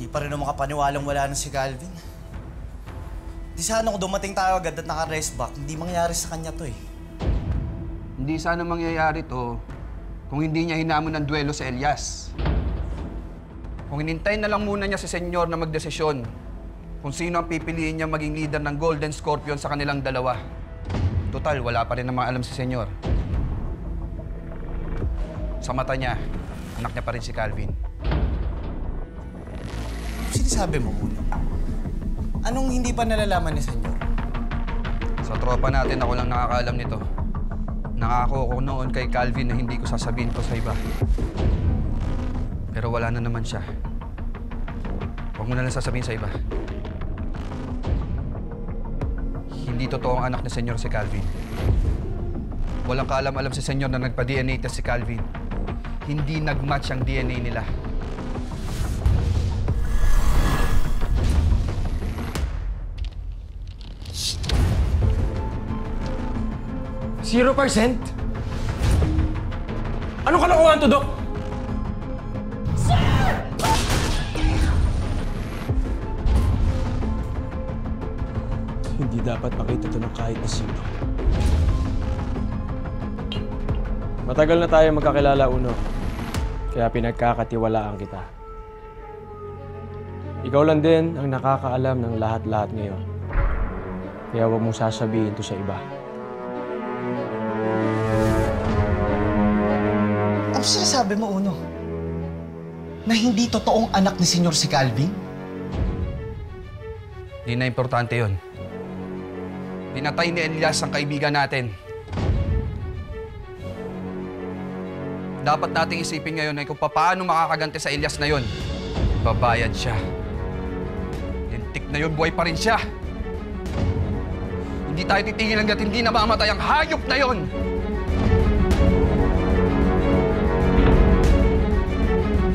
Di pa rin ako makapaniwalang wala na si Calvin. Di sana kung dumating tayo agad at naka-rest back, hindi mangyayari sa kanya to eh. Hindi sana mangyayari to kung hindi niya hinamon ng duelo sa Elias. Kung hinintay na lang muna niya si Senyor na magdesisyon kung sino ang pipiliin niya maging leader ng Golden Scorpion sa kanilang dalawa. Total, wala pa rin namang alam si Senyor. Sa mata niya, anak niya pa rin si Calvin. Sinasabi mo, Uno? Anong hindi pa nalalaman ni Senyor? Sa tropa natin, ako lang nakakaalam nito. Nangako ko noon kay Calvin na hindi ko sasabihin to sa iba. Pero wala na naman siya. Huwag mo na lang sasabihin sa iba. Hindi totoo ang anak ni Senyor si Calvin. Walang kaalam-alam si Senyor na nagpa-DNA test si Calvin. Hindi nag-match ang DNA nila. Zero %? Anong kalokohan to, Dok? Hindi dapat makita to ng kahit na sino. Matagal na tayo magkakilala, Uno. Kaya pinagkakatiwalaan kita. Ikaw lang din ang nakakaalam ng lahat-lahat ngayon. Kaya huwag mong sasabihin to sa iba. Ano sinasabi mo, Uno? Na hindi totoong anak ni Senyor si Calvin? Hindi na importante yun. Pinatay ni Elias ang kaibigan natin. Dapat nating isipin ngayon ay kung paano makakaganti sa Elias na yun. Babayad siya. Lintik na yun, buhay pa rin siya. Hindi tayo titigil hanggat hindi namamatay ang hayop na yun!